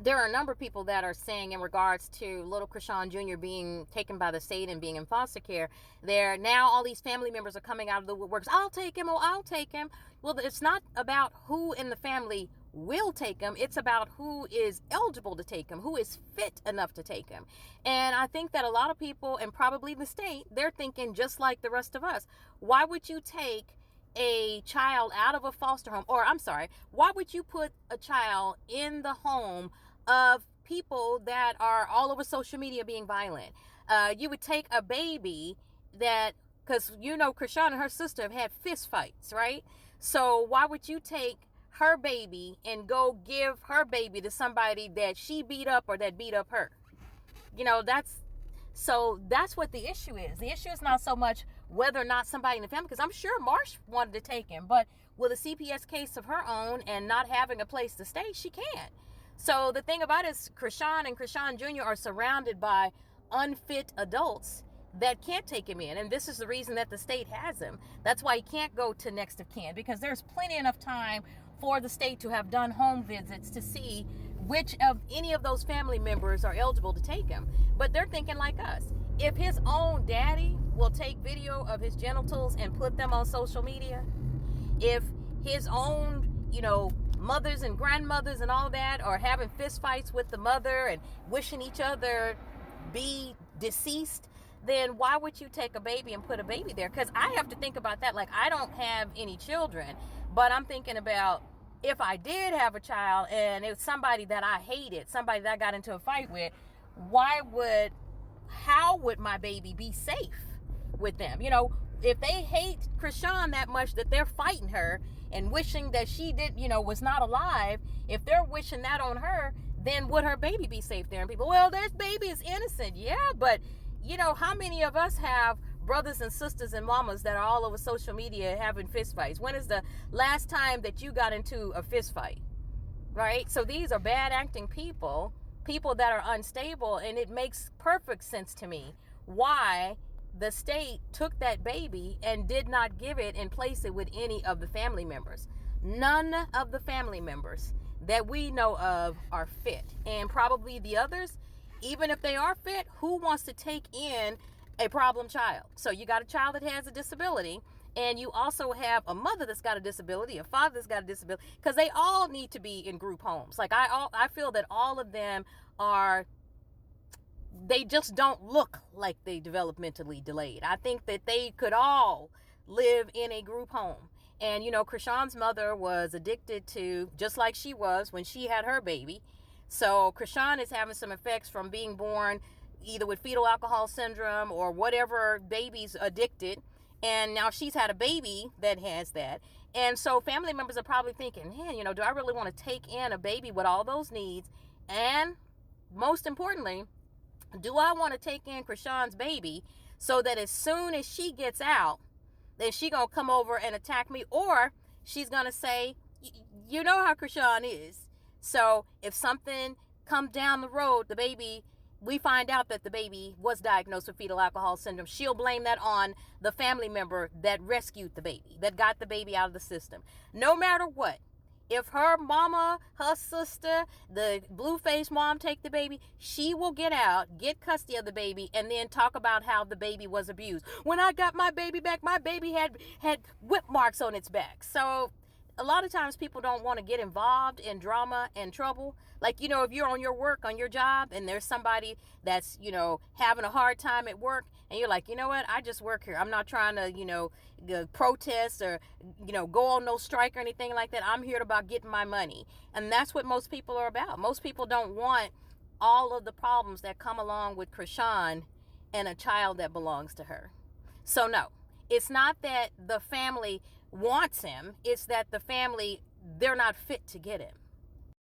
there are a number of people that are saying in regards to little Chrisean Jr. being taken by the state and being in foster care, there now all these family members are coming out of the woodworks. I'll take him. Oh, I'll take him. Well, it's not about who in the family will take him. It's about who is eligible to take him, who is fit enough to take him. And I think that a lot of people, and probably the state, they're thinking just like the rest of us. Why would you take a child out of a foster home? Or I'm sorry, why would you put a child in the home of people that are all over social media being violent? You would take a baby that, because Chrisean and her sister have had fist fights, right? So why would you take her baby and go give her baby to somebody that she beat up or that beat up her? That's what the issue is. The issue is not so much whether or not somebody in the family, because I'm sure Marsh wanted to take him, but with a CPS case of her own and not having a place to stay, she can't. So the thing about it is Chrisean and Chrisean Jr. are surrounded by unfit adults that can't take him in. And this is the reason that the state has him. That's why he can't go to next of kin, because there's plenty enough time for the state to have done home visits to see which of any of those family members are eligible to take him. But they're thinking like us. If his own daddy will take video of his genitals and put them on social media, if his own, mothers and grandmothers and all that are having fist fights with the mother and wishing each other be deceased, then why would you take a baby and put a baby there? Because I have to think about that. Like, I don't have any children, but I'm thinking about if I did have a child and it was somebody that I hated, somebody that I got into a fight with, how would my baby be safe with them? If they hate Chrisean that much that they're fighting her and wishing that she was not alive, if they're wishing that on her, then would her baby be safe there? And people, well, this baby is innocent. Yeah, but how many of us have brothers and sisters and mamas that are all over social media having fist fights? When is the last time that you got into a fist fight? Right? So these are bad acting people that are unstable, and it makes perfect sense to me why the state took that baby and did not give it and place it with any of the family members. None of the family members that we know of are fit. And probably the others, even if they are fit, who wants to take in a problem child? So you got a child that has a disability, and you also have a mother that's got a disability, a father that's got a disability, because they all need to be in group homes. Like I feel that all of them they just don't look like they developmentally delayed. I think that they could all live in a group home. And, Chrisean's mother was addicted to, just like she was when she had her baby. So Chrisean is having some effects from being born either with fetal alcohol syndrome or whatever baby's addicted. And now she's had a baby that has that. And so family members are probably thinking, man, do I really want to take in a baby with all those needs? And most importantly, do I want to take in Chrisean's baby so that as soon as she gets out, then she going to come over and attack me? Or she's going to say, you know how Chrisean is. So if something comes down the road, we find out that the baby was diagnosed with fetal alcohol syndrome, she'll blame that on the family member that rescued the baby, that got the baby out of the system. No matter what, if her mama, her sister, the blue-faced mom take the baby, she will get out, get custody of the baby, and then talk about how the baby was abused. When I got my baby back, my baby had whip marks on its back. So a lot of times people don't want to get involved in drama and trouble. Like, if you're on your job, and there's somebody that's, having a hard time at work, and you're like, you know what, I just work here. I'm not trying to, protest or, go on no strike or anything like that. I'm here about getting my money. And that's what most people are about. Most people don't want all of the problems that come along with Chrisean and a child that belongs to her. So no, it's not that the family wants him. It's that the family, they're not fit to get him.